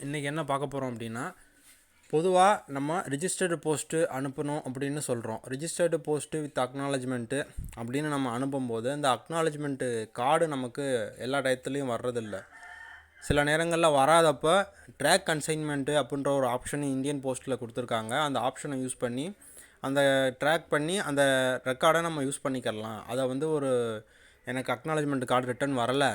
இன்றைக்கி என்ன பார்க்க போகிறோம் அப்படின்னா, பொதுவாக நம்ம ரிஜிஸ்டர்டு போஸ்ட்டு அனுப்பணும் அப்படின்னு சொல்கிறோம். ரிஜிஸ்டர்டு போஸ்ட்டு வித் அக்னாலஜ்மெண்ட்டு அப்படின்னு நம்ம அனுப்பும்போது அந்த அக்னாலஜ்மெண்ட்டு கார்டு நமக்கு எல்லா டயத்துலேயும் வர்றதில்ல. சில நேரங்களில் வராதப்போ ட்ராக் கன்சைன்மெண்ட்டு அப்படின்ற ஒரு ஆப்ஷன் இந்தியன் போஸ்ட்டில் கொடுத்துருக்காங்க. அந்த ஆப்ஷனை யூஸ் பண்ணி அந்த ட்ராக் பண்ணி அந்த ரெக்கார்டை நம்ம யூஸ் பண்ணிக்கலாம். அதை வந்து எனக்கு அக்னாலஜ்மெண்ட் கார்டு ரிட்டன் வரலை,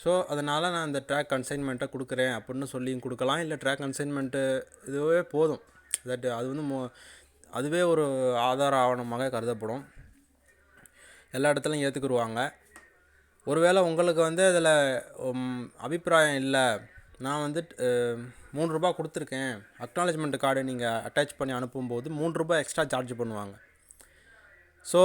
ஸோ அதனால் நான் இந்த ட்ராக் கன்சைன்மெண்ட்டை கொடுக்குறேன் அப்படின்னு சொல்லியும் கொடுக்கலாம். இல்லை ட்ராக் கன்சைன்மெண்ட்டு இதுவே போதும், அது வந்து அதுவே ஒரு ஆதார ஆவணமாக கருதப்படும். எல்லா இடத்துலையும் ஏற்றுக்குருவாங்க. ஒருவேளை உங்களுக்கு வந்து அதில் அபிப்பிராயம் இல்லை, நான் வந்து ₹3 கொடுத்துருக்கேன், அக்னாலஜ்மெண்ட் கார்டு நீங்கள் அட்டாச் பண்ணி அனுப்பும்போது ₹3 எக்ஸ்ட்ரா சார்ஜ் பண்ணுவாங்க. ஸோ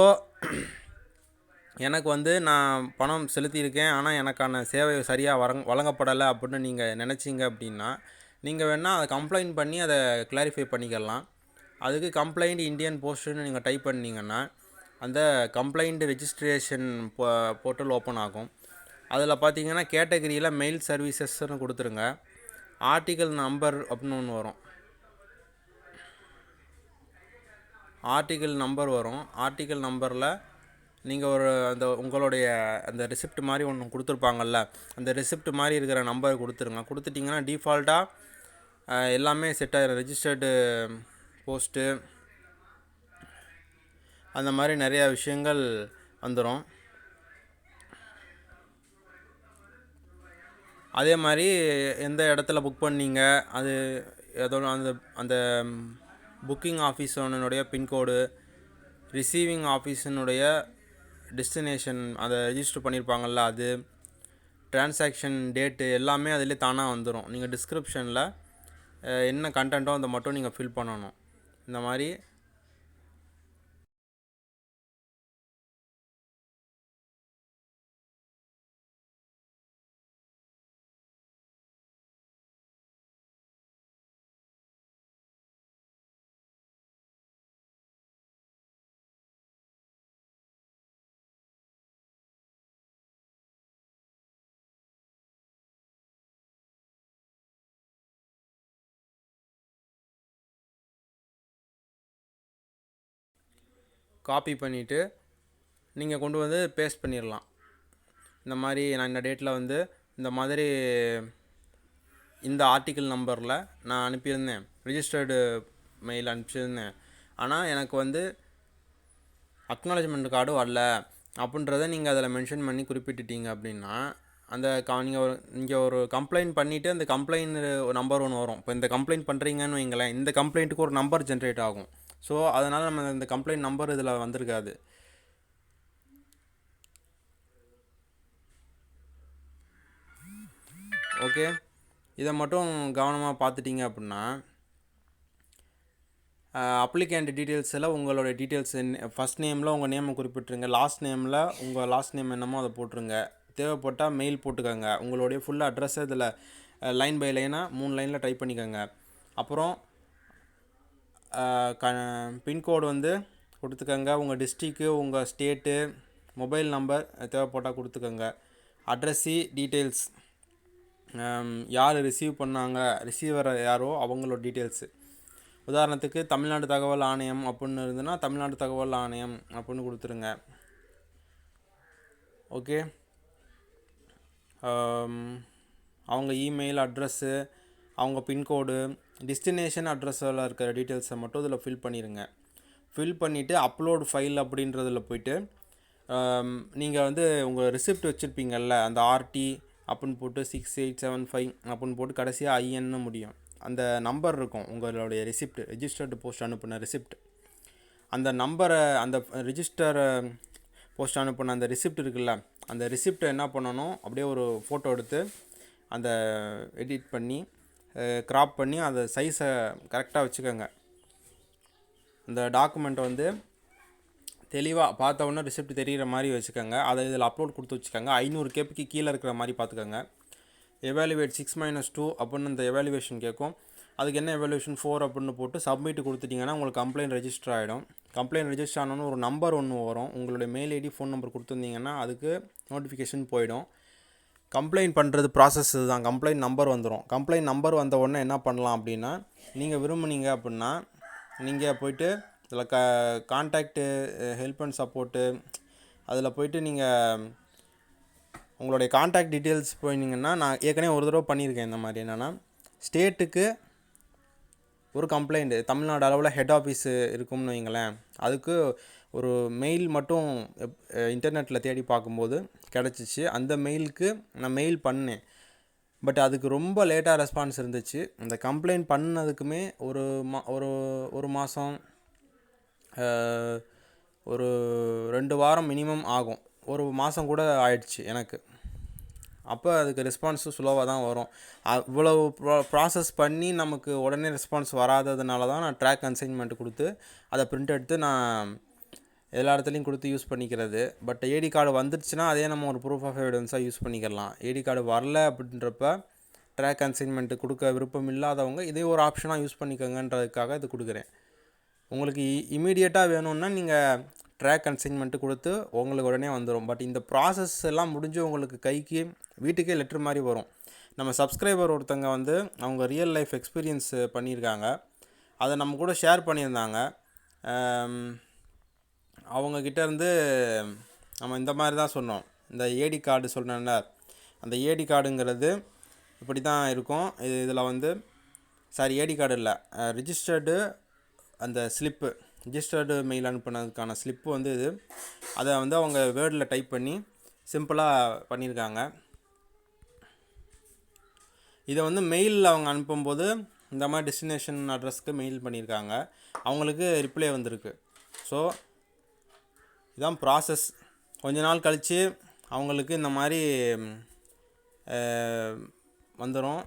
எனக்கு வந்து நான் பணம் செலுத்தியிருக்கேன், ஆனால் எனக்கான சேவை சரியாக வழங்கப்படலை அப்படின்னு நீங்கள் நினச்சிங்க அப்படின்னா, நீங்கள் வேணால் அதை கம்ப்ளைண்ட் பண்ணி அதை கிளாரிஃபை பண்ணிக்கலாம். அதுக்கு கம்ப்ளைண்ட் இந்தியன் போஸ்ட்டுன்னு நீங்கள் டைப் பண்ணிங்கன்னா அந்த கம்ப்ளைண்ட் ரெஜிஸ்ட்ரேஷன் போர்ட்டல் ஓப்பன் ஆகும். அதில் பார்த்தீங்கன்னா கேட்டகரியில் மெயில் சர்வீசஸ்ன்னு கொடுத்துருங்க. ஆர்டிக்கல் நம்பர் அப்படின்னு ஒன்று வரும். ஆர்டிக்கல் நம்பர் வரும். ஆர்டிக்கல் நம்பரில் நீங்கள் உங்களுடைய அந்த ரிசிப்ட் மாதிரி ஒன்று கொடுத்துருப்பாங்கல்ல, அந்த ரிசிப்ட் மாதிரி இருக்கிற நம்பர் கொடுத்துருங்க. கொடுத்துட்டிங்கன்னா டிஃபால்ட்டாக எல்லாமே செட் ஆகிடும். ரெஜிஸ்டர்டு போஸ்ட்டு அந்த மாதிரி நிறையா விஷயங்கள் வந்துடும். அதே மாதிரி எந்த இடத்துல புக் பண்ணீங்க, அது அதோட அந்த புக்கிங் ஆஃபீஸனுடைய பின்கோடு, ரிசீவிங் ஆஃபீஸினுடைய டெஸ்டினேஷன் அதை ரெஜிஸ்டர் பண்ணியிருப்பாங்கள்ல, அது டிரான்சாக்ஷன் டேட்டு எல்லாமே அதிலே தானாக வந்துடும். நீங்கள் டிஸ்கிரிப்ஷனில் என்ன கண்டென்ட்டோ அதை மட்டும் நீங்கள் ஃபில் பண்ணணும். இந்த மாதிரி காப்பி பண்ணிவிட்டு நீங்கள் கொண்டு வந்து பேஸ்ட் பண்ணிடலாம். இந்த மாதிரி நான் இந்த டேட்டில் வந்து இந்த மாதிரி இந்த ஆர்டிக்கிள் நம்பரில் நான் அனுப்பியிருந்தேன், ரிஜிஸ்டர்டு மெயில் அனுப்பிச்சிருந்தேன், ஆனால் எனக்கு வந்து அக்னாலஜ்மெண்ட் கார்டு வரல அப்படின்றத நீங்கள் அதில் மென்ஷன் பண்ணி குறிப்பிட்டுட்டீங்க அப்படின்னா, அந்த நீங்கள் இங்கே ஒரு கம்ப்ளைண்ட் பண்ணிவிட்டு அந்த கம்ப்ளைண்ட் நம்பர் ஒன்று வரும். இப்போ இந்த கம்ப்ளைண்ட் பண்ணுறீங்கன்னு வைங்களேன், இந்த கம்ப்ளைண்ட்டுக்கு ஒரு நம்பர் ஜென்ரேட் ஆகும். ஸோ அதனால் நம்ம இந்த கம்ப்ளைண்ட் நம்பர் இதில் வந்திருக்காது. ஓகே, இதை மட்டும் கவனமாக பார்த்துட்டிங்க அப்படின்னா அப்ளிகேண்ட் டீட்டெயில்ஸில் உங்களோட டீட்டெயில்ஸ் ஃபஸ்ட் நேமில் உங்கள் நேமை குறிப்பிட்ருங்க, லாஸ்ட் நேமில் உங்கள் லாஸ்ட் நேம் என்னமோ அதை போட்டுருங்க. தேவைப்பட்டால் மெயில் போட்டுக்கோங்க. உங்களுடைய ஃபுல் அட்ரஸை இதில் லைன் பை லைனாக 3 லைனில் டைப் பண்ணிக்கோங்க. அப்புறம் பின்கோடு வந்து கொடுத்துக்கோங்க. உங்கள் டிஸ்ட்ரிக்கு, உங்கள் ஸ்டேட்டு, மொபைல் நம்பர் தேவைப்பட்டால் கொடுத்துக்கோங்க. அட்ரஸி டீட்டெயில்ஸ், யார் ரிசீவ் பண்ணாங்க, ரிசீவர் யாரோ அவங்களோட டீட்டெயில்ஸு. உதாரணத்துக்கு தமிழ்நாடு தகவல் ஆணையம் அப்படின்னு இருந்ததுன்னா தமிழ்நாடு தகவல் ஆணையம் அப்படின்னு கொடுத்துருங்க. ஓகே, அவங்க இமெயில் அட்ரஸ்ஸு, அவங்க பின்கோடு, டெஸ்டினேஷன் அட்ரஸில் இருக்கிற டீட்டெயில்ஸை மட்டும் இதில் ஃபில் பண்ணிடுங்க. ஃபில் பண்ணிவிட்டு அப்லோட் ஃபைல் அப்படின்றதில் போய்ட்டு நீங்கள் வந்து உங்கள் ரிசிப்ட் வச்சுருப்பீங்கள்ல, அந்த ஆர்டி அப்படின்னு போட்டு 6875 அப்படின்னு போட்டு கடைசியாக ஐஎன்னு முடியும். அந்த நம்பர் இருக்கும் உங்களுடைய ரிசிப்ட், ரெஜிஸ்டர்டு போஸ்ட் அனுப்பின ரிசிப்ட். அந்த நம்பரை, அந்த ரிஜிஸ்டர் போஸ்ட் அனுப்பின அந்த ரிசிப்ட் இருக்குல்ல, அந்த ரிசிப்டை என்ன பண்ணணும், அப்படியே ஒரு ஃபோட்டோ எடுத்து அந்த எடிட் பண்ணி க்ராப் பண்ணி அந்த சைஸை கரெக்டாக வச்சுக்கோங்க. அந்த டாக்குமெண்ட்டை வந்து தெளிவாக பார்த்தவொன்னே ரிசிப்ட் தெரிகிற மாதிரி வச்சுக்கோங்க. அதை இதில் அப்லோட் கொடுத்து வச்சுக்கோங்க. 500 கேபிக்கு கீழே இருக்கிற மாதிரி பார்த்துக்கோங்க. எவாலுவேட் 6-2 அப்படின்னு இந்த எவாலுவேஷன் கேட்கும். அதுக்கு என்ன எவாலுவேஷன் 4 அப்படின்னு போட்டு சப்மிட் கொடுத்துட்டிங்கன்னா உங்களுக்கு கம்ப்ளைண்ட் ரெஜிஸ்டர் ஆகிடும். கம்ப்ளைண்ட் ரெஜிஸ்டர் ஆனோன்னு ஒரு நம்பர் ஒன்று வரும். உங்களுடைய மெயில் ஐடி, ஃபோன் நம்பர் கொடுத்துருந்தீங்கன்னா அதுக்கு நோட்டிஃபிகேஷன் போயிடும். கம்ப்ளைண்ட் பண்ணுறது ப்ராசஸ் இதுதான். கம்ப்ளைண்ட் நம்பர் வந்துடும். கம்ப்ளைண்ட் நம்பர் வந்த உடனே என்ன பண்ணலாம் அப்படின்னா, நீங்கள் விரும்புனீங்க அப்படின்னா நீங்கள் போய்ட்டு இதில் கான்டாக்டு ஹெல்ப் அண்ட் சப்போர்ட்டு அதில் போய்ட்டு நீங்கள் உங்களுடைய கான்டாக்ட் டீட்டெயில்ஸ் போயிருந்தீங்கன்னா, நான் ஏற்கனவே ஒரு தடவை பண்ணியிருக்கேன் இந்த மாதிரி. என்னென்னா, ஸ்டேட்டுக்கு ஒரு கம்ப்ளைண்ட் தமிழ்நாடு அளவில் ஹெட் ஆஃபீஸு இருக்கும்னு வைங்களேன், அதுக்கு ஒரு மெயில் மட்டும் இன்டர்நெட்டில் தேடி பார்க்கும்போது கிடச்சிச்சு. அந்த மெயிலுக்கு நான் மெயில் பண்ணேன். பட் அதுக்கு ரொம்ப லேட்டாக ரெஸ்பான்ஸ் இருந்துச்சு. இந்த கம்ப்ளைண்ட் பண்ணதுக்குமே ஒரு மாதம் ஒரு 2 வாரம் மினிமம் ஆகும். ஒரு மாதம் கூட ஆயிடுச்சு எனக்கு. அப்போ அதுக்கு ரெஸ்பான்ஸும் ஸ்லோவாக தான் வரும். இவ்வளவு ப்ராசஸ் பண்ணி நமக்கு உடனே ரெஸ்பான்ஸ் வராததுனால தான் நான் ட்ராக் அசைன்மெண்ட் கொடுத்து அதை பிரிண்ட் எடுத்து நான் எல்லா இடத்துலையும் கொடுத்து யூஸ் பண்ணிக்கிறது. பட் ஏடி கார்டு வந்துடுச்சுன்னா அதே நம்ம ஒரு ப்ரூஃப் ஆஃப் எவிடன்ஸாக யூஸ் பண்ணிக்கலாம். ஏடி கார்டு வரல அப்படின்றப்ப ட்ராக் அசைன்மெண்ட்டு கொடுக்க விருப்பம் இல்லாதவங்க இதே ஒரு ஆப்ஷனாக யூஸ் பண்ணிக்கோங்கன்றதுக்காக இது கொடுக்குறேன். உங்களுக்கு இமீடியட்டாக வேணும்னா நீங்கள் ட்ராக் அசைன்மெண்ட்டு கொடுத்து உங்களுக்கு உடனே வந்துடும். பட் இந்த ப்ராசஸ் எல்லாம் முடிஞ்சு உங்களுக்கு கைக்கு வீட்டுக்கே லெட்டர் மாதிரி வரும். நம்ம சப்ஸ்கிரைபர் ஒருத்தங்க வந்து அவங்க ரியல் லைஃப் எக்ஸ்பீரியன்ஸ் பண்ணியிருக்காங்க. அதை நம்ம கூட ஷேர் பண்ணியிருந்தாங்க. அவங்கக்கிட்ட இருந்து நம்ம இந்த மாதிரி தான் சொன்னோம். இந்த ஏடி கார்டு சொன்னேன்ல, அந்த ஏடி கார்டுங்கிறது இப்படி தான் இருக்கும். இதில் வந்து ஏடி கார்டு இல்லை, ரிஜிஸ்டர்டு அந்த ஸ்லிப்பு, ரிஜிஸ்டர்டு மெயில் அனுப்புனதுக்கான ஸ்லிப்பு வந்து இது. அதை வந்து அவங்க வேர்டில் டைப் பண்ணி சிம்பிளாக பண்ணியிருக்காங்க. இதை வந்து மெயிலில் அவங்க அனுப்பும்போது இந்த மாதிரி டெஸ்டினேஷன் அட்ரஸ்க்கு மெயில் பண்ணியிருக்காங்க. அவங்களுக்கு ரிப்ளை வந்திருக்கு. ஸோ இதான் ப்ராசஸ். கொஞ்ச நாள் கழித்து அவங்களுக்கு இந்த மாதிரி வந்துடும்.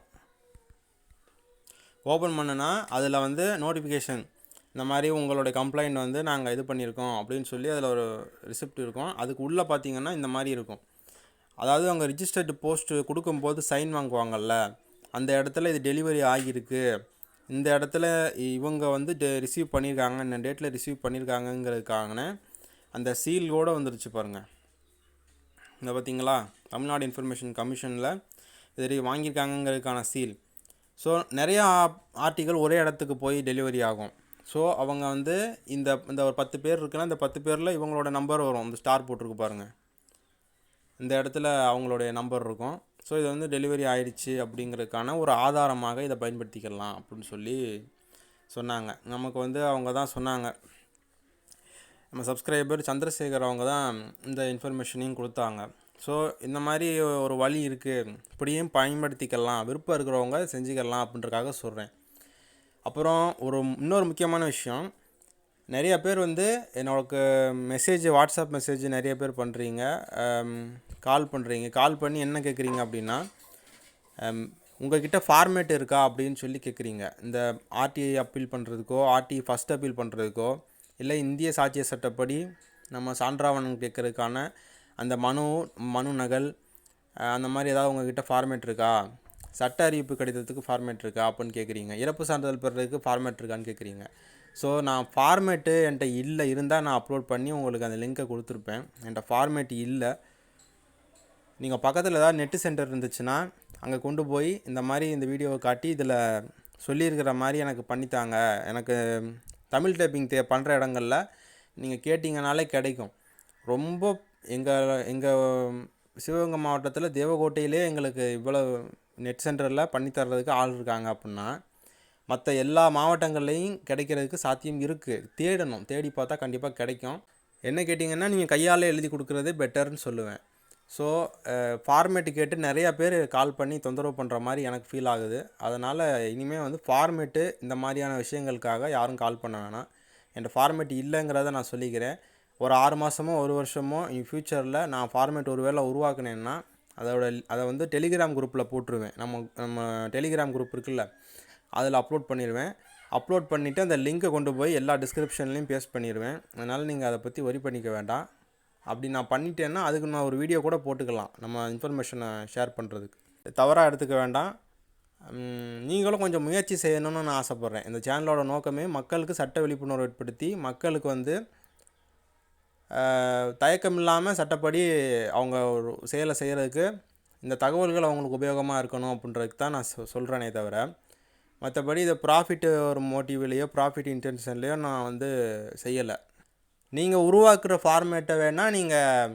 ஓப்பன் பண்ணுனா அதில் வந்து நோட்டிஃபிகேஷன், இந்த மாதிரி உங்களுடைய கம்ப்ளைண்ட் வந்து நாங்கள் இது பண்ணியிருக்கோம் அப்படின்னு சொல்லி அதில் ஒரு ரிசிப்ட் இருக்கும். அதுக்கு உள்ளே பார்த்தீங்கன்னா இந்த மாதிரி இருக்கும். அதாவது அவங்க ரிஜிஸ்டர்டு போஸ்ட்டு கொடுக்கும்போது சைன் வாங்குவாங்கள்ல, அந்த இடத்துல இது டெலிவரி ஆகியிருக்கு, இந்த இடத்துல இவங்க வந்து ரிசீவ் பண்ணியிருக்காங்க, இந்த டேட்டில் ரிசீவ் பண்ணியிருக்காங்கங்கிறதுக்கான அந்த சீலோடு வந்துருச்சு பாருங்கள். இந்த பார்த்தீங்களா, தமிழ்நாடு இன்ஃபர்மேஷன் கமிஷனில் இது வாங்கியிருக்காங்கங்கிறதுக்கான சீல். ஸோ நிறையா ஆர்டிக்கல் ஒரே இடத்துக்கு போய் டெலிவரி ஆகும். ஸோ அவங்க வந்து இந்த ஒரு 10 பேர் இருக்குன்னா இந்த 10 பேரில் இவங்களோட நம்பர் வரும். இந்த ஸ்டார் போட்டிருக்கு பாருங்கள், இந்த இடத்துல அவங்களுடைய நம்பர் இருக்கும். ஸோ இது வந்து டெலிவரி ஆயிடுச்சு அப்படிங்கிறதுக்கான ஒரு ஆதாரமாக இதை பயன்படுத்திக்கலாம் அப்படின்னு சொல்லி சொன்னாங்க. நமக்கு வந்து அவங்க தான் சொன்னாங்க, நம்ம சப்ஸ்கிரைபர் சந்திரசேகர் அவங்க தான் இந்த இன்ஃபர்மேஷனையும் கொடுத்தாங்க. ஸோ இந்த மாதிரி ஒரு வழி இருக்குது, இப்படியும் பயன்படுத்திக்கலாம், விருப்பம் இருக்கிறவங்க செஞ்சுக்கலாம் அப்படின்றக்காக சொல்கிறேன். அப்புறம் இன்னொரு முக்கியமான விஷயம், நிறைய பேர் வந்து என்னோட வாட்ஸ்அப் மெசேஜ் நிறைய பேர் பண்ணுறீங்க, கால் பண்ணுறீங்க. கால் பண்ணி என்ன கேட்குறீங்க அப்படின்னா, உங்கள்கிட்ட ஃபார்மேட் இருக்கா அப்படின்னு சொல்லி கேட்குறீங்க. இந்த ஆர்டிஐ அப்பீல் பண்ணுறதுக்கோ, ஆர்டிஐ ஃபஸ்ட் அப்பீல் பண்ணுறதுக்கோ, இல்லை இந்திய சாட்சிய சட்டப்படி நம்ம சான்றாவணம் கேட்குறதுக்கான அந்த மனு நகல், அந்த மாதிரி ஏதாவது உங்கள்கிட்ட ஃபார்மேட் இருக்கா, சட்ட அறிவிப்பு கடிதத்துக்கு ஃபார்மேட் இருக்கா அப்படின்னு கேட்குறீங்க, இறப்பு சான்றிதழ் பெறுறதுக்கு ஃபார்மேட் இருக்கான்னு கேட்குறீங்க. ஸோ நான் ஃபார்மேட்டு என்கிட்ட இருந்தால் நான் அப்லோட் பண்ணி உங்களுக்கு அந்த லிங்க்கை கொடுத்துருப்பேன். என்கிட்ட ஃபார்மேட் இல்லை. நீங்கள் பக்கத்தில் ஏதாவது நெட்டு சென்டர் இருந்துச்சுன்னா அங்கே கொண்டு போய் இந்த மாதிரி இந்த வீடியோவை காட்டி இதில் சொல்லியிருக்கிற மாதிரி எனக்கு பண்ணித்தாங்க, எனக்கு தமிழ் டைப்பிங் பண்ணுற இடங்களில் நீங்கள் கேட்டிங்கனாலே கிடைக்கும். ரொம்ப எங்கள் சிவகங்கை மாவட்டத்தில் தேவக்கோட்டையிலே எங்களுக்கு இவ்வளோ நெட் சென்டரில் பண்ணித்தர்றதுக்கு ஆள் இருக்காங்க அப்படின்னா மற்ற எல்லா மாவட்டங்கள்லேயும் கிடைக்கிறதுக்கு சாத்தியம் இருக்குது. தேடி பார்த்தா கண்டிப்பாக கிடைக்கும். என்ன கேட்டிங்கன்னா நீங்கள் கையால் எழுதி கொடுக்குறதே பெட்டர்னு சொல்லுவேன். ஸோ ஃபார்மேட்டு கேட்டு நிறையா பேர் கால் பண்ணி தொந்தரவு பண்ணுற மாதிரி எனக்கு ஃபீல் ஆகுது. அதனால் இனிமேல் வந்து ஃபார்மேட்டு இந்த மாதிரியான விஷயங்களுக்காக யாரும் கால் பண்ண வேணாம். என்கிட்ட ஃபார்மேட் இல்லைங்கிறத நான் சொல்லிக்கிறேன். ஒரு 6 மாதமோ 1 வருஷமோ இன் ஃப்யூச்சரில் நான் ஃபார்மேட் ஒரு வேளை உருவாக்குனேன்னா அதை வந்து டெலிகிராம் குரூப்பில் போட்டுருவேன். நம்ம டெலிகிராம் குரூப் இருக்குல்ல, அதில் அப்லோட் பண்ணிடுவேன். அப்லோட் பண்ணிவிட்டு அந்த லிங்க்கை கொண்டு போய் எல்லா டிஸ்கிரிப்ஷன்லேயும் பேஸ்ட் பண்ணிடுவேன். அதனால் நீங்கள் அதை பற்றி ஒரி பண்ணிக்க வேண்டாம். அப்படி நான் பண்ணிட்டேன்னா அதுக்கு நான் ஒரு வீடியோ கூட போட்டுக்கலாம், நம்ம இன்ஃபர்மேஷனை ஷேர் பண்ணுறதுக்கு. தவறாக எடுத்துக்க வேண்டாம். நீங்களும் கொஞ்சம் முயற்சி செய்யணும்னு நான் ஆசைப்பட்றேன். இந்த சேனலோட நோக்கமே மக்களுக்கு சட்ட விழிப்புணர்வு ஏற்படுத்தி மக்களுக்கு வந்து தயக்கம் இல்லாமல் சட்டப்படி அவங்க ஒரு செயலை செய்கிறதுக்கு இந்த தகவல்கள் அவங்களுக்கு உபயோகமாக இருக்கணும் அப்படின்றதுக்கு தான் நான் சொல்கிறேனே தவிர, மற்றபடி இதை ப்ராஃபிட் ஒரு மோட்டிவ்லேயோ ப்ராஃபிட் இன்டென்ஷன்லேயோ நான் வந்து செய்யலை. நீங்கள் உருவாக்குற ஃபார்மேட்டை வேணால் நீங்கள்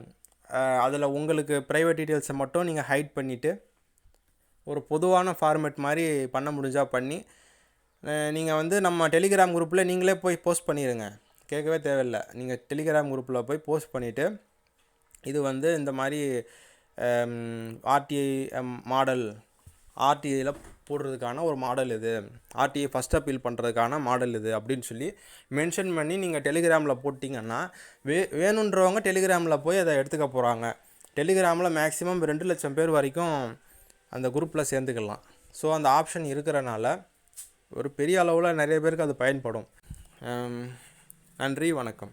அதில் உங்களுக்கு ப்ரைவேட் டீட்டெயில்ஸை மட்டும் நீங்கள் ஹைட் பண்ணிவிட்டு ஒரு பொதுவான ஃபார்மேட் மாதிரி பண்ண முடிஞ்சால் பண்ணி நீங்கள் வந்து நம்ம டெலிகிராம் குரூப்பில் நீங்களே போய் போஸ்ட் பண்ணிடுங்க. கேட்கவே தேவையில்லை. நீங்கள் டெலிகிராம் குரூப்பில் போய் போஸ்ட் பண்ணிவிட்டு இது வந்து இந்த மாதிரி ஆர்டிஐ மாடல், ஆர்டிஐயில் போடுறதுக்கான ஒரு மாடல் இது, ஆர்டிஐ ஃபஸ்ட் அப்பீல் பண்ணுறதுக்கான மாடல் இது அப்படின்னு சொல்லி மென்ஷன் பண்ணி நீங்கள் டெலிகிராமில் போட்டிங்கன்னா வேணுன்றவங்க டெலிகிராமில் போய் அதை எடுத்துக்க போகிறாங்க. டெலிகிராமில் மேக்ஸிமம் 2 லட்சம் பேர் வரைக்கும் அந்த குரூப்பில் சேர்ந்துக்கலாம். ஸோ அந்த ஆப்ஷன் இருக்கிறனால ஒரு பெரிய அளவில் நிறைய பேருக்கு அது பயன்படும். நன்றி, வணக்கம்.